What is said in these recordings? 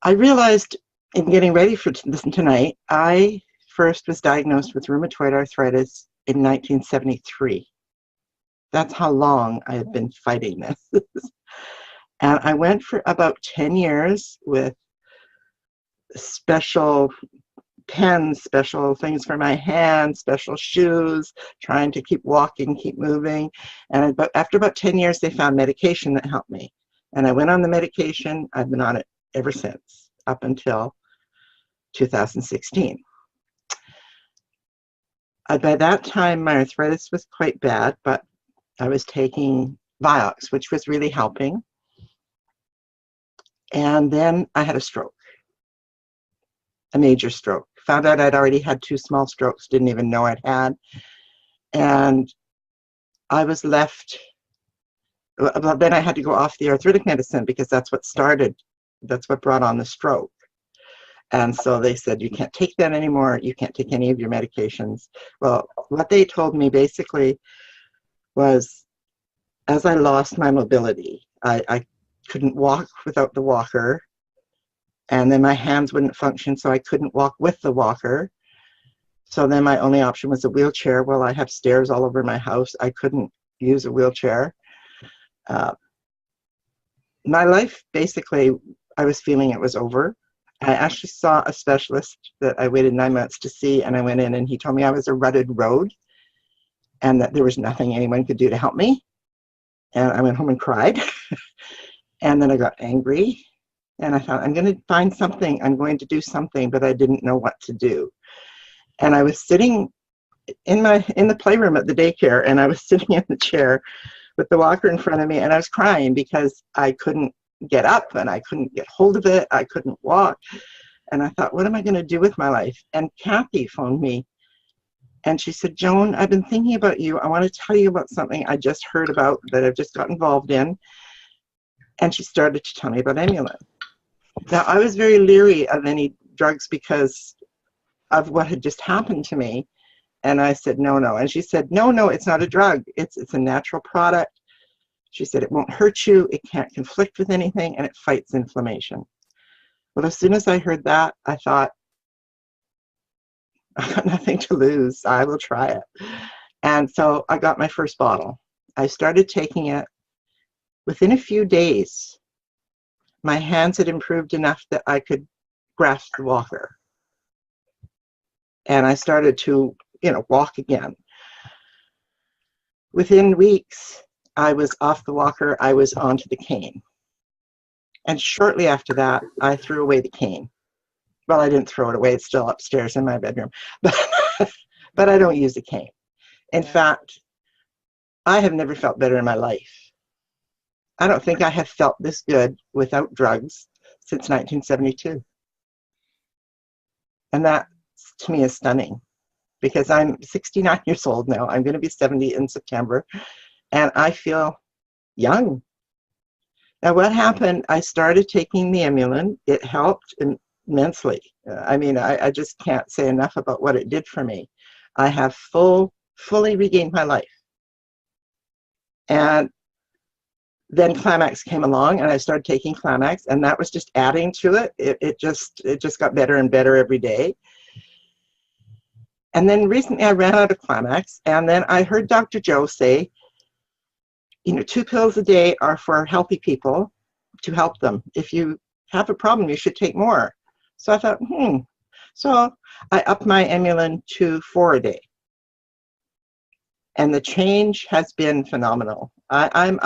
I realized in getting ready for this tonight, I first was diagnosed with rheumatoid arthritis in 1973. That's how long I had been fighting this. And I went for about 10 years with special pens, special things for my hands, special shoes, trying to keep walking, keep moving. And after about 10 years, they found medication that helped me. And I went on the medication. I've been on it ever since, up until 2016. By that time, my arthritis was quite bad, but I was taking Vioxx, which was really helping. And then I had a stroke, a major stroke. Found out I'd already had 2 small strokes, didn't even know I'd had. And I was left, well, then I had to go off the arthritic medicine because that's what brought on the stroke. And so they said, you can't take that anymore. You can't take any of your medications. Well, what they told me basically was, as I lost my mobility, I couldn't walk without the walker. And then my hands wouldn't function, so I couldn't walk with the walker. So then my only option was a wheelchair. Well, I have stairs all over my house. I couldn't use a wheelchair. My life, basically, I was feeling it was over. I actually saw a specialist that I waited 9 months to see, and I went in and he told me I was a rutted road and that there was nothing anyone could do to help me. And I went home and cried. And then I got angry. And I thought, I'm going to find something. I'm going to do something, but I didn't know what to do. And I was sitting in the playroom at the daycare, and I was sitting in the chair with the walker in front of me, and I was crying because I couldn't get up and I couldn't get hold of it. I couldn't walk. And I thought, what am I going to do with my life? And Kathy phoned me, and she said, Joan, I've been thinking about you. I want to tell you about something I just heard about that I've just got involved in. And she started to tell me about Emulin. Now, I was very leery of any drugs because of what had just happened to me. And I said, no. And she said, no, it's not a drug. It's a natural product. She said, it won't hurt you. It can't conflict with anything, and it fights inflammation. Well, as soon as I heard that, I thought, I got nothing to lose. I will try it. And so I got my first bottle. I started taking it. Within a few days, my hands had improved enough that I could grasp the walker. And I started to, walk again. Within weeks, I was off the walker. I was onto the cane. And shortly after that, I threw away the cane. Well, I didn't throw it away. It's still upstairs in my bedroom. But I don't use the cane. In fact, I have never felt better in my life. I don't think I have felt this good without drugs since 1972. And that, to me, is stunning because I'm 69 years old now. I'm going to be 70 in September, and I feel young. Now, what happened, I started taking the Emulin. It helped immensely. I just can't say enough about what it did for me. I have fully regained my life. And then Climax came along, and I started taking Climax, and that was just adding to it. It just got better and better every day. And then recently I ran out of Climax, and then I heard Dr. Joe say, 2 pills a day are for healthy people to help them. If you have a problem, you should take more. So I thought, So I upped my Emulin to 4 a day. And the change has been phenomenal. I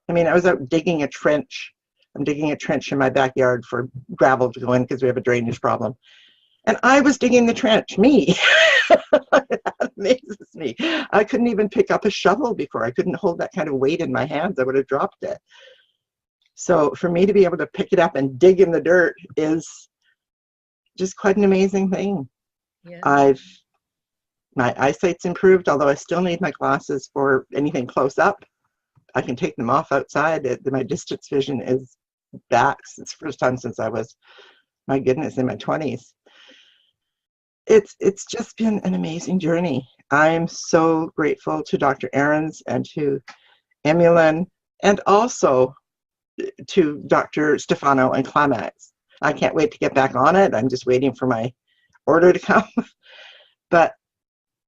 was out digging a trench. I'm digging a trench in my backyard for gravel to go in because we have a drainage problem. And I was digging the trench, me. That amazes me. I couldn't even pick up a shovel before. I couldn't hold that kind of weight in my hands. I would have dropped it. So for me to be able to pick it up and dig in the dirt is just quite an amazing thing. Yeah. My eyesight's improved, although I still need my glasses for anything close up. I can take them off outside. My distance vision is back. It's the first time since I was, my goodness, in my 20s. It's just been an amazing journey. I'm so grateful to Dr. Ahrens and to Emulin, and also to Dr. Stefano and Climax. I can't wait to get back on it. I'm just waiting for my order to come. But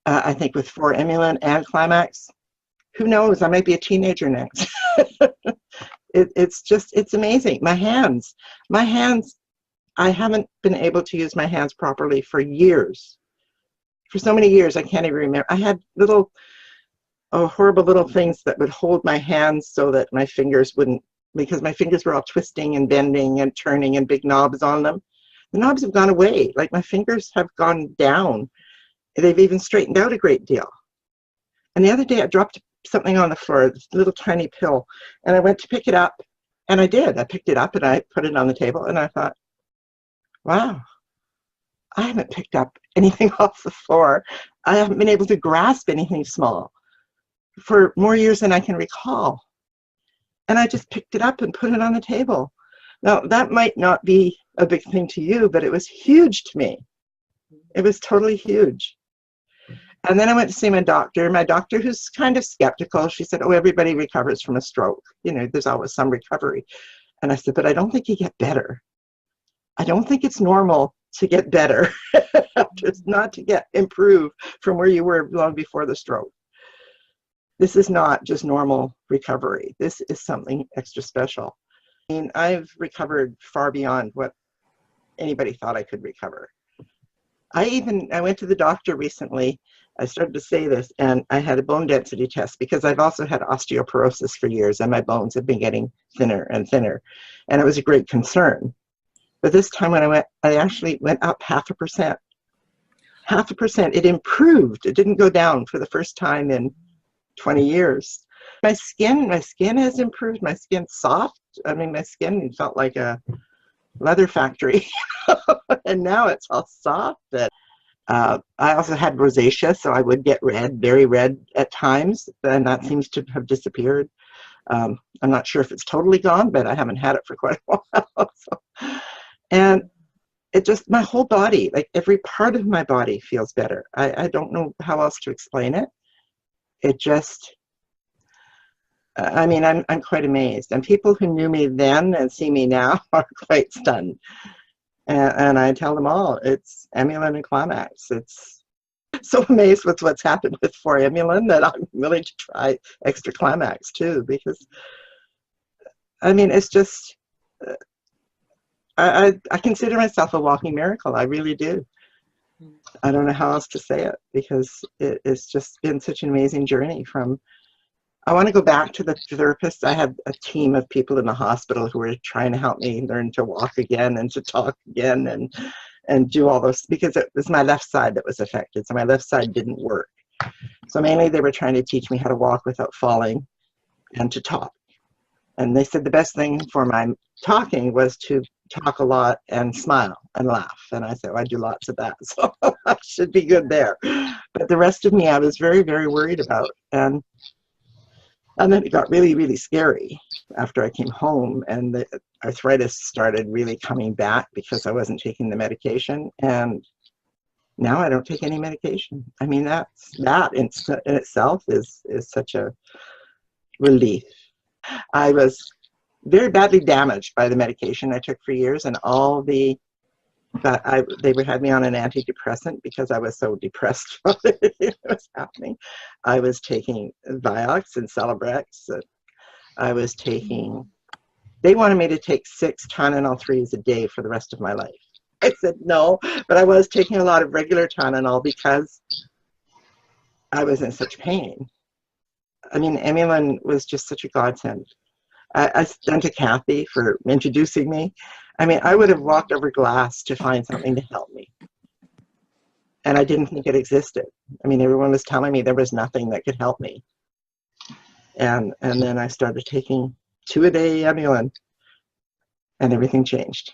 I think with Emulen and Climax, who knows? I might be a teenager next. It's amazing. My hands, I haven't been able to use my hands properly for years. For so many years, I can't even remember. I had little, horrible little things that would hold my hands so that my fingers wouldn't, because my fingers were all twisting and bending and turning and big knobs on them. The knobs have gone away. Like, my fingers have gone down. They've even straightened out a great deal. And the other day I dropped something on the floor, this little tiny pill, and I went to pick it up, and I did. I picked it up and I put it on the table, and I thought, wow, I haven't picked up anything off the floor. I haven't been able to grasp anything small for more years than I can recall. And I just picked it up and put it on the table. Now, that might not be a big thing to you, but it was huge to me. It was totally huge. And then I went to see my doctor who's kind of skeptical. She said, oh, everybody recovers from a stroke. You know, there's always some recovery. And I said, but I don't think you get better. I don't think it's normal to get better, just not to improve from where you were long before the stroke. This is not just normal recovery. This is something extra special. I mean, I've recovered far beyond what anybody thought I could recover. I went to the doctor recently. I started to say this, and I had a bone density test because I've also had osteoporosis for years, and my bones have been getting thinner and thinner, and it was a great concern. But this time when I went, I actually went up 0.5%. 0.5%. It improved. It didn't go down for the first time in 20 years. My skin has improved. My skin's soft. I mean, my skin felt like a leather factory, and now it's all soft. I also had rosacea, so I would get red, very red at times, and that seems to have disappeared. I'm not sure if it's totally gone, but I haven't had it for quite a while. And it just, my whole body, like every part of my body feels better. I don't know how else to explain it. It just, I mean, I'm quite amazed. And people who knew me then and see me now are quite stunned. And I tell them all, it's Emulen and Climax. It's so amazed with what's happened with Emulen that I'm willing to try extra Climax too, because, I mean, it's just, I consider myself a walking miracle. I really do. I don't know how else to say it, because it's just been such an amazing journey. I want to go back to the therapist. I had a team of people in the hospital who were trying to help me learn to walk again and to talk again and do all those, because it was my left side that was affected. So my left side didn't work. So mainly they were trying to teach me how to walk without falling and to talk. And they said the best thing for my talking was to talk a lot and smile and laugh. And I said, well, I do lots of that, so I should be good there. But the rest of me, I was very, very worried about. And then it got really, really scary after I came home, and the arthritis started really coming back because I wasn't taking the medication. And now I don't take any medication. I mean, that in itself is such a relief. I was very badly damaged by the medication I took for years, and they would have me on an antidepressant because I was so depressed from it was happening. I was taking Vioxx and Celebrex. They wanted me to take 6 Tylenol 3s a day for the rest of my life. I said no, but I was taking a lot of regular Tylenol because I was in such pain. I mean, Emulen was just such a godsend. I thank to Kathy for introducing me. I mean, I would have walked over glass to find something to help me. And I didn't think it existed. I mean, everyone was telling me there was nothing that could help me. And then I started taking 2 a day Emulen, and everything changed.